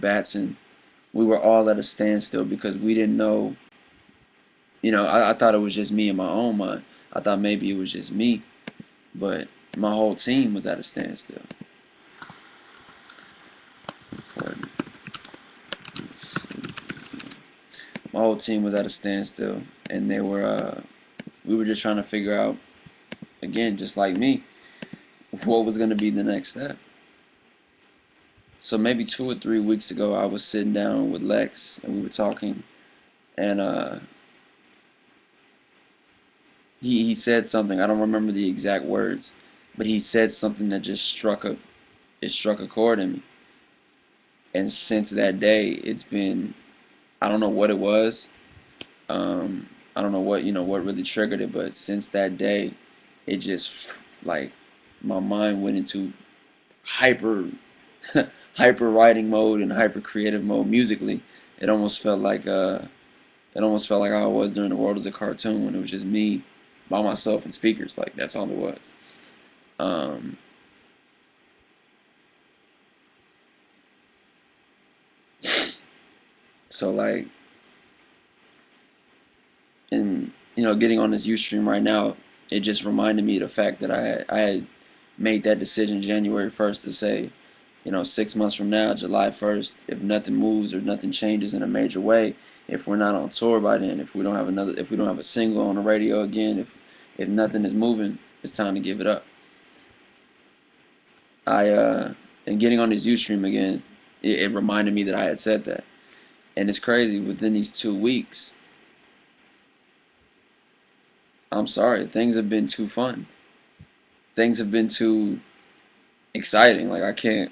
Batson, we were all at a standstill because we didn't know. I thought it was just me in my own mind. I thought maybe it was just me, but my whole team was at a standstill. My whole team was at a standstill, and we were just trying to figure out, again, just like me, what was going to be the next step. So maybe 2 or 3 weeks ago, I was sitting down with Lex, and we were talking, and he said something. I don't remember the exact words, but he said something that just struck a chord in me. And since that day, it's been, I don't know what it was. I don't know what really triggered it, but since that day, it just, like, my mind went into hyper writing mode and hyper creative mode musically. It almost felt like how I was during The World as a Cartoon, when it was just me by myself and speakers. Like, that's all it was. So, like, and getting on this Ustream right now, it just reminded me of the fact that I had made that decision January 1st to say, 6 months from now, July 1st, if nothing moves or nothing changes in a major way, if we're not on tour by then, if we don't have a single on the radio again, if nothing is moving, it's time to give it up. And getting on this Ustream again, it reminded me that I had said that. And it's crazy, within these 2 weeks, I'm sorry, things have been too fun. Things have been too exciting. Like, I can't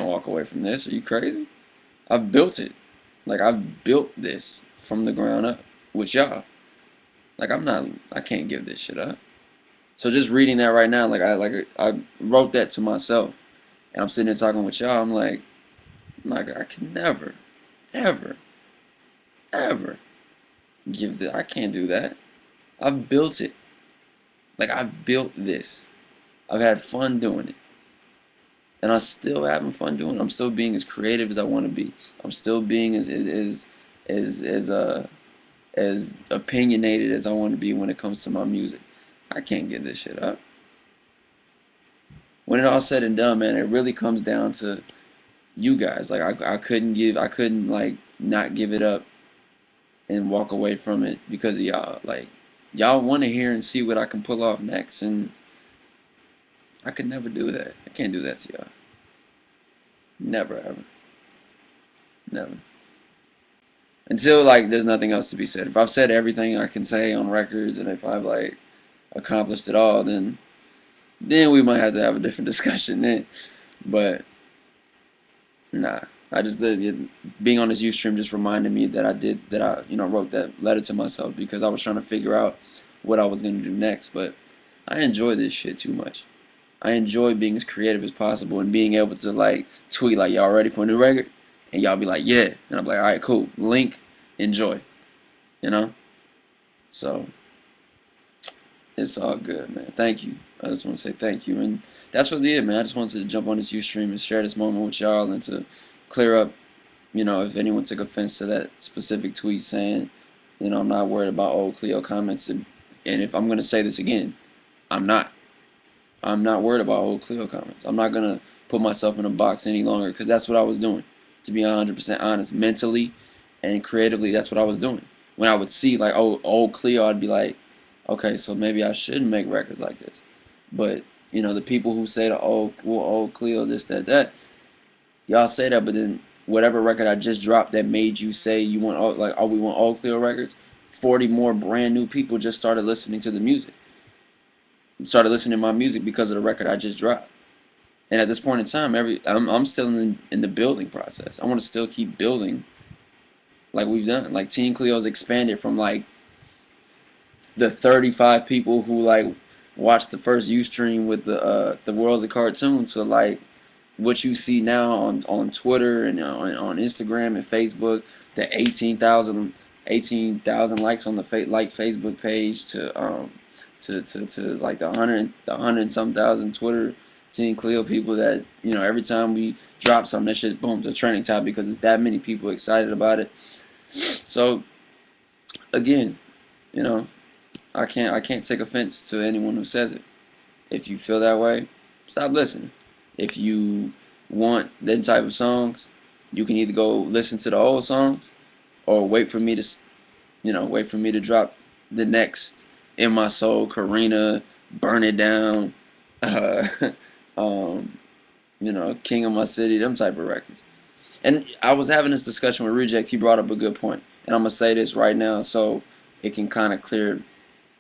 walk away from this. Are you crazy? I've built it. Like, I've built this from the ground up with y'all. Like, I can't give this shit up. So just reading that right now, I wrote that to myself, and I'm sitting there talking with y'all. I'm like, I can never, ever, ever give this. I can't do that. I've built it. Like, I've built this. I've had fun doing it. And I'm still having fun doing it. I'm still being as creative as I want to be. I'm still being as opinionated as I want to be when it comes to my music. I can't give this shit up. When it all said and done, man, it really comes down to you guys. Like, I couldn't like not give it up and walk away from it because of y'all. Like, y'all want to hear and see what I can pull off next, and I could never do that. I can't do that to y'all. Never, ever. Never. Until, like, there's nothing else to be said. If I've said everything I can say on records, and if I've, like, accomplished it all, then we might have to have a different discussion then. But, nah. I just, being on this Ustream just reminded me that I wrote that letter to myself because I was trying to figure out what I was going to do next. But I enjoy this shit too much. I enjoy being as creative as possible and being able to, like, tweet, like, y'all ready for a new record? And y'all be like, yeah. And I'm like, all right, cool. Link, enjoy. So, it's all good, man. Thank you. I just want to say thank you. And that's really it, man. I just wanted to jump on this Ustream and share this moment with y'all and to clear up, if anyone took offense to that specific tweet saying, I'm not worried about old Khleo comments. And if I'm going to say this again, I'm not worried about old Khleo comments. I'm not going to put myself in a box any longer because that's what I was doing. To be 100% honest, mentally and creatively, that's what I was doing. When I would see, like, old Khleo, I'd be like, okay, so maybe I shouldn't make records like this. But, the people who say old Khleo, this, that, y'all say that, but then whatever record I just dropped that made you say you want, we want old Khleo records, 40 more brand new people just started listening to the music. Started listening to my music because of the record I just dropped. And at this point in time, I'm still in the building process. I want to still keep building like we've done. Like, Team Khleo expanded from, like, the 35 people who, like, watched the first Ustream with the World's a Cartoon to, like, what you see now on Twitter and on Instagram and Facebook, the 18,000 likes on the Facebook page to like the 100 and some thousand Twitter Team Khleo people that, you know, every time we drop something, that shit, boom, it's a trending topic because it's that many people excited about it. So, again, you know, I can't take offense to anyone who says it. If you feel that way, stop listening. If you want that type of songs, you can either go listen to the old songs or wait for me to, you know, wait for me to drop the next In My Soul, KARINA, Burn It Down, you know, King of My City, them type of records. And I was having this discussion with Reject. He brought up a good point, and I'm gonna say this right now so it can kind of clear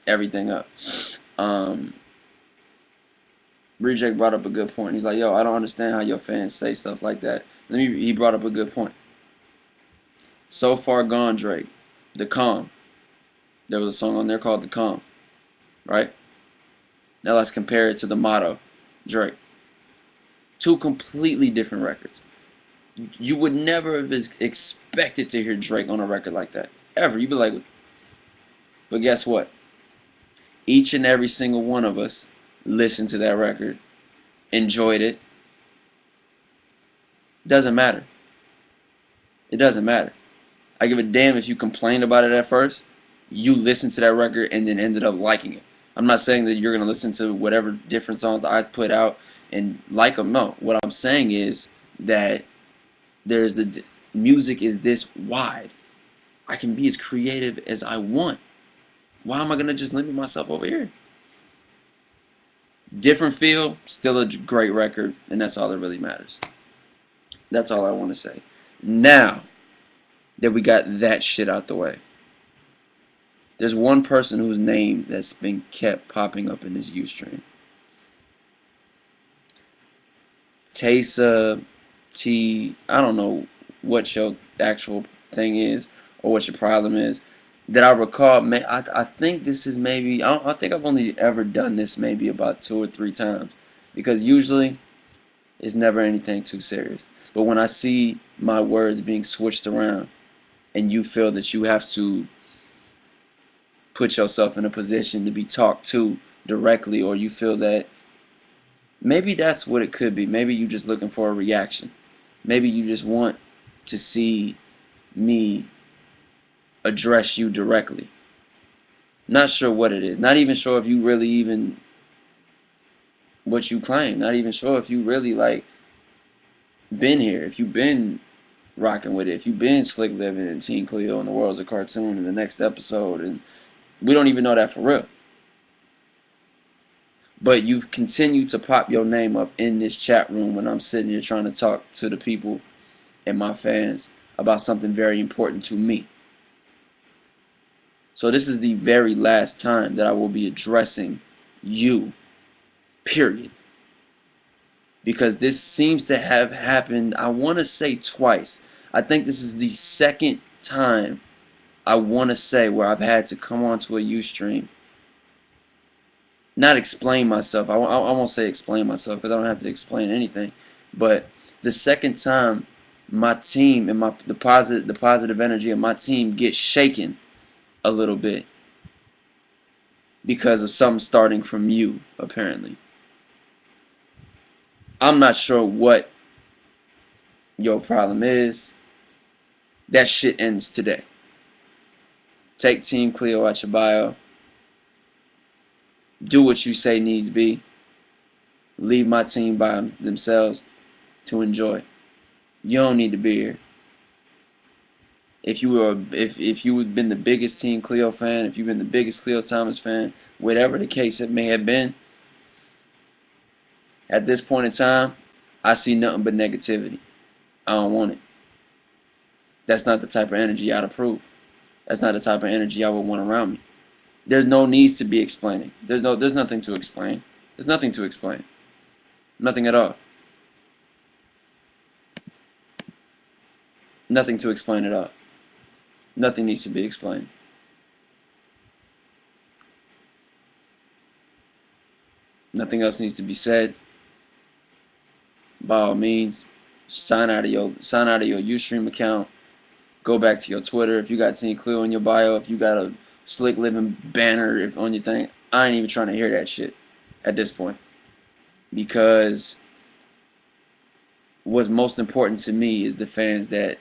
everything up. Reject brought up a good point. He's like, yo, I don't understand how your fans say stuff like that. He brought up a good point. So Far Gone, Drake, The Calm. There was a song on there called The Calm, right? Now let's compare it to The Motto, Drake. Two completely different records. You would never have expected to hear Drake on a record like that, ever. You'd be like, but guess what? Each and every single one of us listened to that record, enjoyed it. Doesn't matter. It doesn't matter. I give a damn if you complained about it at first. You listened to that record and then ended up liking it. I'm not saying that you're going to listen to whatever different songs I put out and like them. No. What I'm saying is that music is this wide. I can be as creative as I want. Why am I going to just limit myself over here? Different feel, still a great record, and that's all that really matters. That's all I want to say. Now that we got that shit out the way, there's one person whose name that's been kept popping up in this Ustream. Taysa T, I don't know what your actual thing is or what your problem is. That I recall, I think this is maybe, I think I've only ever done this maybe about 2 or 3 times. Because usually, it's never anything too serious. But when I see my words being switched around, and you feel that you have to put yourself in a position to be talked to directly, or you feel that maybe that's what it could be. Maybe you're just looking for a reaction. Maybe you just want to see me address you directly. Not sure what it is. Not even sure if you really even what you claim. Not even sure if you really like been here. If you've been rocking with it. If you've been slick living in Team Khleo and the world's a cartoon in the next episode, and we don't even know that for real. But you've continued to pop your name up in this chat room when I'm sitting here trying to talk to the people and my fans about something very important to me. So this is the very last time that I will be addressing you, period. Because this seems to have happened, I want to say twice. I think this is the second time I want to say where I've had to come onto a Ustream. Not explain myself. I won't say explain myself because I don't have to explain anything. But the second time my team and the positive energy of my team gets shaken a little bit because of something starting from you, apparently. I'm not sure what your problem is. That shit ends today. Take Team Khleo out your bio. Do what you say needs be. Leave my team by themselves to enjoy. You don't need to be here. If you have been the biggest Team Khleo fan, if you've been the biggest Khleo Thomas fan, whatever the case it may have been, at this point in time, I see nothing but negativity. I don't want it. That's not the type of energy I'd approve. That's not the type of energy I would want around me. There's no needs to be explaining. There's nothing to explain. There's nothing to explain. Nothing at all. Nothing to explain at all. Nothing needs to be explained. Nothing else needs to be said. By all means, sign out of your Ustream account. Go back to your Twitter. If you got Team Khleo in your bio, if you got a Slick Living banner on your thing, I ain't even trying to hear that shit at this point. because what's most important to me is the fans that